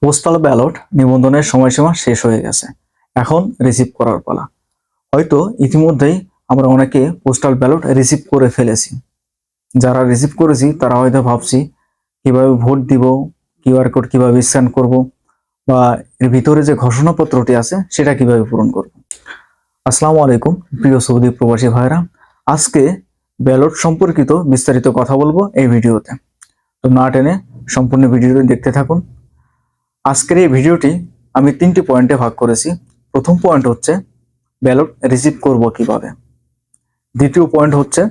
Postal ballot নিবন্ধনের সময়সীমা শেষ হয়ে গেছে। এখন রিসিভ করার পালা। হয়তো ইতিমধ্যেই আমরা অনেকে পোস্টাল ব্যালট রিসিভ করে ফেলেছি। যারা রিসিভ করেছি তারা হয়তো ভাবছি কিভাবে ভোট দিব, কিউআর কোড কিভাবে স্ক্যান করব, বা এর ভিতরে যে ঘোষণাপত্রটি আছে সেটা কিভাবে পূরণ করব। আসসালামু আলাইকুম প্রিয় সৌদি প্রবাসী ভাইরা, আজকে ব্যালট সম্পর্কিত বিস্তারিত কথা বলবো এই ভিডিওতে। তো না টেনে সম্পূর্ণ ভিডিওটি দেখতে থাকুন। আজকের এই ভিডিওটি আমি 3টি পয়েন্টে ভাগ করেছি। প্রথম পয়েন্ট হচ্ছে ব্যালট রিসিভ করব কিভাবে, দ্বিতীয় পয়েন্ট হচ্ছে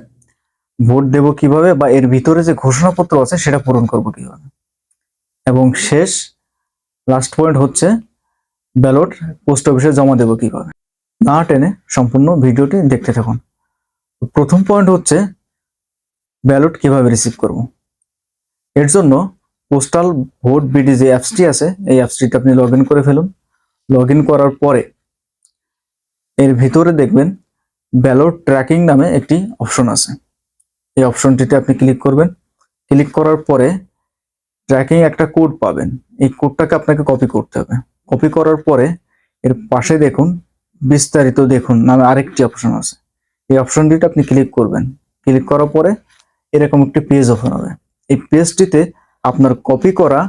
ভোট দেব কিভাবে বা এর ভিতরে যে ঘোষণাপত্র আছে সেটা পূরণ করব কিভাবে, এবং শেষ লাস্ট পয়েন্ট হচ্ছে ব্যালট পোস্ট অফিসে জমা দেব কিভাবে। না টেনে সম্পূর্ণ ভিডিওটি দেখতে থাকুন। প্রথম পয়েন্ট হচ্ছে ব্যালট কিভাবে রিসিভ করব। এর জন্য পোস্টাল ভোট বিডি যে অ্যাপসটি আছে এই অ্যাপসটিতে আপনি লগ ইন করে ফেলুন। লগ ইন করার পরে এর ভিতরে দেখবেন ব্যালট ট্র্যাকিং নামে একটি অপশন আছে। এই অপশনটিতে আপনি ক্লিক করবেন। ক্লিক করার পরে ট্র্যাকিং একটা কোড পাবেন। এই কোডটাকে আপনাকে কপি করতে হবে। কপি করার পরে এর পাশে দেখুন বিস্তারিত দেখুন নামে আরেকটি অপশন আছে। এই অপশনটিতে আপনি ক্লিক করবেন। ক্লিক করার পরে এরকম একটি পেজ ওপেন হবে। এই পেজটিতে আপনার কপি করা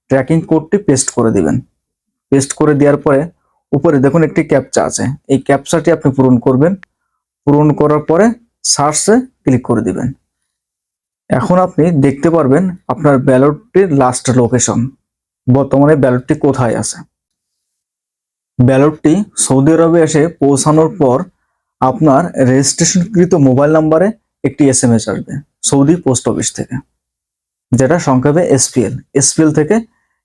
ট্র্যাকিং কোডটি পেস্ট করে দিবেন। পেস্ট করে দেওয়ার পরে উপরে দেখুন একটি ক্যাপচা আছে। এই ক্যাপচাটি আপনি পূরণ করবেন। পূরণ করার পরে সার্চে ক্লিক করে দিবেন। এখন আপনি দেখতে পারবেন আপনার ব্যালটটির লাস্ট লোকেশন, বর্তমানে ব্যালটটি কোথায় আছে। ব্যালটটি সৌদি আরবে এসে পৌঁছানোর পর আপনার রেজিস্ট্রেশনকৃত মোবাইল নাম্বারে একটি এসএমএস আসবে সৌদি পোস্ট অফিস থেকে, যেটা সংক্ষেপে এসপিএল। এসপিএল থেকে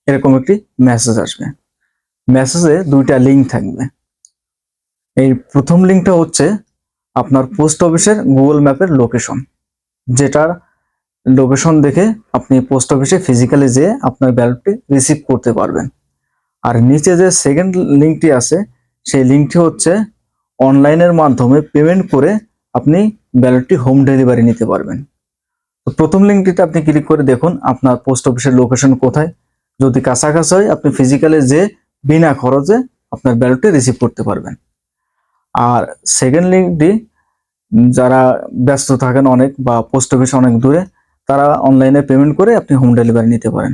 এরকম একটি মেসেজ আসবে। মেসেজে দুইটা লিঙ্ক থাকবে। এই প্রথম লিঙ্কটা হচ্ছে আপনার পোস্ট অফিসের গুগল ম্যাপের লোকেশন, যেটার লোকেশন দেখে আপনি পোস্ট অফিসে ফিজিক্যালি যেয়ে আপনার ব্যালটটি রিসিভ করতে পারবেন। আর নিচে যে সেকেন্ড লিঙ্কটি আছে সেই লিঙ্কটি হচ্ছে অনলাইনের মাধ্যমে পেমেন্ট করে আপনি ব্যালটটি হোম ডেলিভারি নিতে পারবেন। তো প্রথম লিঙ্কটিতে আপনি ক্লিক করে দেখুন আপনার পোস্ট অফিসের লোকেশন কোথায়। যদি কাছাকাছি হয় আপনি ফিজিক্যালি যে বিনা খরচে আপনার ব্যালটটি রিসিভ করতে পারবেন। আর সেকেন্ড লিঙ্কটি যারা ব্যস্ত থাকেন অনেক বা পোস্ট অফিস অনেক দূরে, তারা অনলাইনে পেমেন্ট করে আপনি হোম ডেলিভারি নিতে পারেন।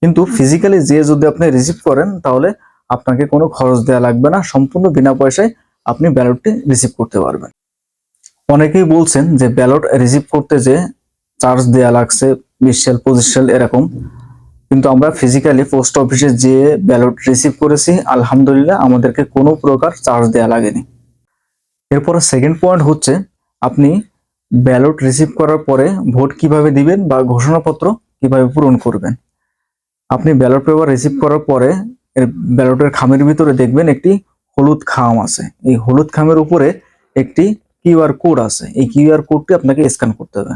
কিন্তু ফিজিক্যালি যে যদি আপনি রিসিভ করেন তাহলে আপনাকে কোনো খরচ দেওয়া লাগবে না, সম্পূর্ণ বিনা পয়সায় আপনি ব্যালটটি রিসিভ করতে পারবেন। অনেকেই বলছেন যে ব্যালট রিসিভ করতে যে চার্জ দেওয়া লাগছে 20 সাল 25 সাল এরকম, কিন্তু আমরা ফিজিক্যালি পোস্ট অফিসে যে ব্যালট রিসিভ করেছি আলহামদুলিল্লাহ আমাদেরকে কোনো প্রকার চার্জ দেওয়া লাগেনি। এরপর সেকেন্ড পয়েন্ট হচ্ছে আপনি ব্যালট রিসিভ করার পরে ভোট কিভাবে দিবেন বা ঘোষণাপত্র কিভাবে পূরণ করবেন। আপনি ব্যালট পেপার রিসিভ করার পরে এর ব্যালটের খামের ভিতরে দেখবেন একটি হলুদ খাম আছে। এই হলুদ খামের উপরে একটি কিউআর কোড আছে। এই কিউআর কোডটি আপনাকে স্ক্যান করতে হবে।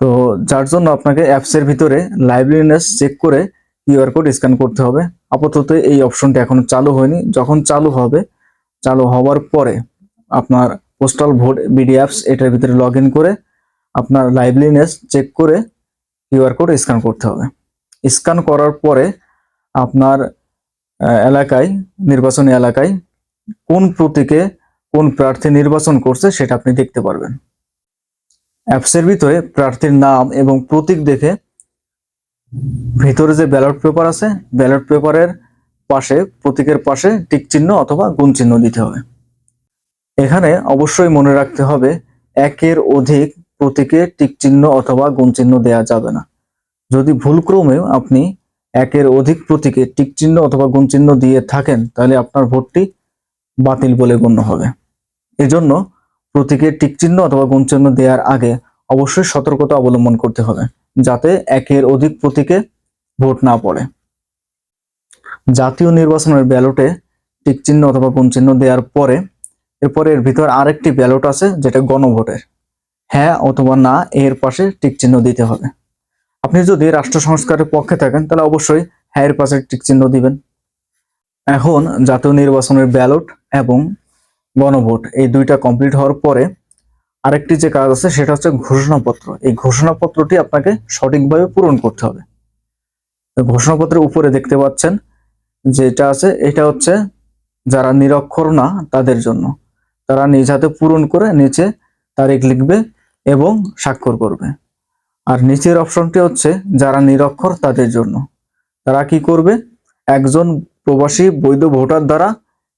তো যার জন্য আপনাকে অ্যাপসের ভিতরে লাইভলিনেস চেক করে কিউআর কোড স্ক্যান করতে হবে। আপাতত এই অপশনটি এখনো চালু হয়নি। যখন চালু হবে, চালু হওয়ার পরে আপনার পোস্টাল ভোট বিডি অ্যাপস এটার ভিতরে লগ ইন করে আপনার লাইভলিনেস চেক করে কিউআর কোড স্ক্যান করতে হবে। স্ক্যান করার পরে আপনার এলাকায়, নির্বাচনী এলাকায় কোন প্রতীকে কোন প্রার্থী নির্বাচন করছে সেটা আপনি দেখতে পারবেন। অ্যাপসের ভিতরে প্রার্থীর নাম এবং প্রতীক দেখে ভিতরে যে ব্যালট পেপার আছে ব্যালট পেপারের পাশে প্রতীকের পাশে টিক চিহ্ন অথবা গুণ চিহ্ন দিতে হবে। এখানে অবশ্যই মনে রাখতে হবে একের অধিক প্রতীকে টিক চিহ্ন অথবা গুণ চিহ্ন দেওয়া যাবে না। যদি ভুলক্রমেও আপনি একের অধিক প্রতীকে টিক চিহ্ন অথবা গুণ চিহ্ন দিয়ে থাকেন তাহলে আপনার ভোটটি বাতিল বলে গণ্য হবে। এজন্য প্রতীকে টিক চিহ্ন অথবা গুণ চিহ্ন দেওয়ার আগে অবশ্যই সতর্কতা অবলম্বন করতে হবে যাতে একের অধিক প্রতীকে ভোট না পড়ে। জাতীয় নির্বাচনের ব্যালটে টিক চিহ্ন অথবা গুণ চিহ্ন দেওয়ার পরে এরপরে এর ভিতর আরেকটি ব্যালট আছে যেটা গণভোটের। হ্যাঁ অথবা না এর পাশে টিক চিহ্ন দিতে হবে। আপনি যদি রাষ্ট্র সংস্কারের পক্ষে থাকেন তাহলে অবশ্যই হ্যাঁ এর পাশে টিক চিহ্ন দিবেন। এখন জাতীয় নির্বাচনের ব্যালট এবং গণভোট এই দুইটা কমপ্লিট হওয়ার পরে আরেকটি যে কাজ আছে সেটা হচ্ছে ঘোষণাপত্র। এই ঘোষণাপত্রটি আপনাকে সঠিকভাবে পূরণ করতে হবে। ঘোষণাপত্রের উপরে দেখতে পাচ্ছেন যেটা আছে এটা হচ্ছে যারা নিরক্ষর না তাদের জন্য। তারা নিজ হাতে পূরণ করে নিচে তারিখ লিখবে এবং স্বাক্ষর করবে। আর নিচের অপশনটি হচ্ছে যারা নিরক্ষর তাদের জন্য। তারা কি করবে, একজন প্রবাসী বৈধ ভোটার দ্বারা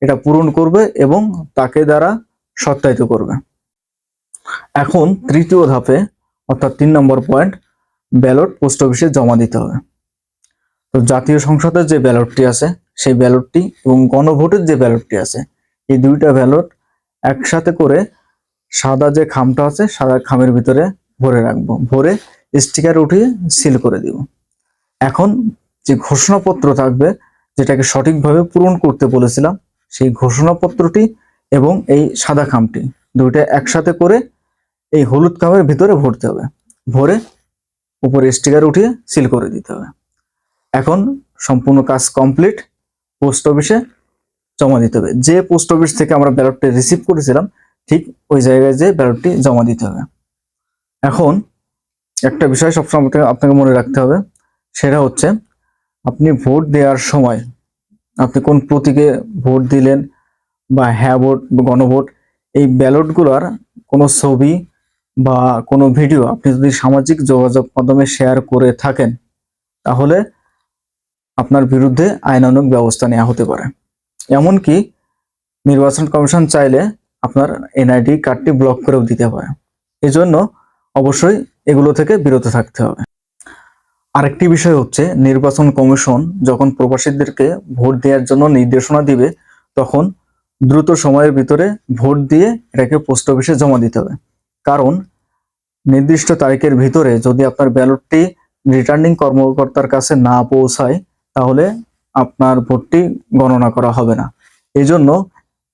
এটা পূরণ করবে এবং তাকে দ্বারা সত্যায়িত করবে। এখন তৃতীয় ধাপে অর্থাৎ 3 নম্বর পয়েন্ট, ব্যালট পোস্ট অফিসে জমা দিতে হবে। তো জাতীয় সংসদের যে ব্যালটটি আছে সেই ব্যালটটি এবং গণভোটের যে ব্যালটটি আছে, এই দুইটা ব্যালট একসাথে করে সাদা যে খামটা আছে সাদা খামের ভিতরে ভরে রাখবো, ভরে স্টিকার উঠিয়ে সিল করে দিব। এখন যে ঘোষণাপত্র থাকবে, যেটাকে সঠিকভাবে পূরণ করতে বলেছিলাম, সেই ঘোষণাপত্রটি এবং এই সাদা খামটি দুইটা একসাথে করে এই হলুদ খামের ভিতরে ভরতে হবে, ভরে উপরে স্টিকার উঠিয়ে সিল করে দিতে হবে। এখন সম্পূর্ণ কাজ কমপ্লিট, পোস্ট অফিসে জমা দিতে হবে। যে পোস্ট অফিস থেকে আমরা ব্যালটটি রিসিভ করেছিলাম ঠিক ওই জায়গায় যে ব্যালটটি জমা দিতে হবে। এখন একটা বিষয় সবসময় আপনাকে মনে রাখতে হবে, সেটা হচ্ছে আপনি ভোট দেওয়ার সময় আপনি কোন প্রতীকে ভোট দিলেন বা হ্যাঁ ভোট বা গণভোট, এই ব্যালটগুলোর কোনো ছবি বা কোনো ভিডিও আপনি যদি সামাজিক যোগাযোগ মাধ্যমে শেয়ার করে থাকেন, তাহলে আপনার বিরুদ্ধে আইনানুগ ব্যবস্থা নেওয়া হতে পারে। এমনকি নির্বাচন কমিশন চাইলে আপনার এনআইডি কার্ডটি ব্লক করেও দিতে পারে। এজন্য অবশ্যই এগুলো থেকে বিরত থাকতে হবে। আরেকটি বিষয় হচ্ছে, নির্বাচন কমিশন যখন প্রবাসীদেরকে ভোট দেওয়ার জন্য নির্দেশনা দিবে, তখন দ্রুত সময়ের ভিতরে ভোট দিয়ে এটাকে পোস্ট অফিসে জমা দিতে হবে। কারণ নির্দিষ্ট তারিখের ভিতরে যদি আপনার ব্যালটটি রিটার্নিং কর্মকর্তার কাছে না পৌঁছায়, তাহলে আপনার ভোটটি গণনা করা হবে না। এই জন্য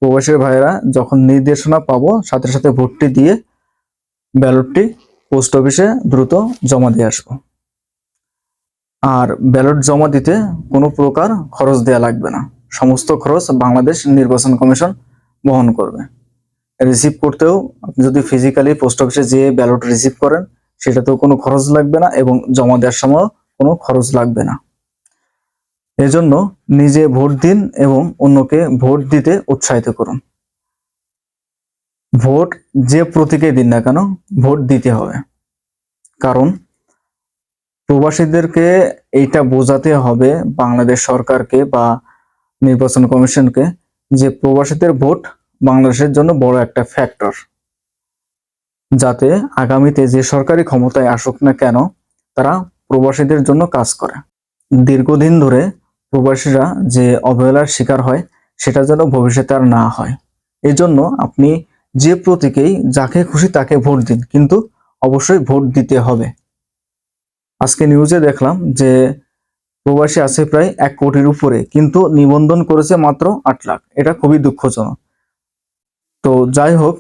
প্রবাসী ভাইয়েরা যখন নির্দেশনা পাবো, সাথে সাথে ভোটটি দিয়ে ব্যালটটি পোস্ট অফিসে দ্রুত জমা দিয়ে আসবো। আর ব্যালট জমা দিতে কোনো প্রকার খরচ দেয়া লাগবে না, সমস্ত খরচ বাংলাদেশ নির্বাচন কমিশন বহন করবে। রিসিভ করতেও আপনি যদি ফিজিক্যালি পোস্ট অফিসে যেয়ে ব্যালট রিসিভ করেন, সেটাতেও কোনো খরচ লাগবে না এবং জমা দেওয়ার সময় কোনো খরচ লাগবে না। এজন্য নিজে ভোট দিন এবং অন্যকে ভোট দিতে উৎসাহিত করুন। ভোট যে প্রতীকে দিন না কেন, ভোট দিতে হবে। কারণ প্রবাসীদেরকে এইটা বোঝাতে হবে বাংলাদেশ সরকারকে বা নির্বাচন কমিশনকে, যে প্রবাসীদের ভোট বাংলাদেশের জন্য বড় একটা ফ্যাক্টর, যাতে আগামীতে যে সরকারি ক্ষমতায় আসুক না কেন তারা প্রবাসীদের জন্য কাজ করে। দীর্ঘদিন ধরে প্রবাসীরা যে অবহেলার শিকার হয়, সেটা যেন ভবিষ্যতে আর না হয়। এই জন্য আপনি যে প্রতীকেই যাকে খুশি তাকে ভোট দিন, কিন্তু অবশ্যই ভোট দিতে হবে। আজকে নিউজে দেখলাম যে প্রবাসী আছে প্রায় 1 কোটির উপরে, কিন্তু নিবন্ধন করেছে মাত্র 8 লাখ। এটা খুবই দুঃখজনক। তো যাই হোক,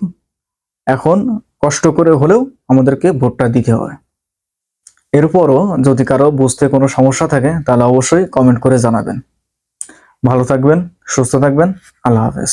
এখন কষ্ট করে হলেও আমাদেরকে ভোটটা দিতে হবে। এরপরও যদি কারো বুঝতে কোনো সমস্যা থাকে, তাহলে অবশ্যই কমেন্ট করে জানাবেন। ভালো থাকবেন, সুস্থ থাকবেন। আল্লাহ হাফেজ।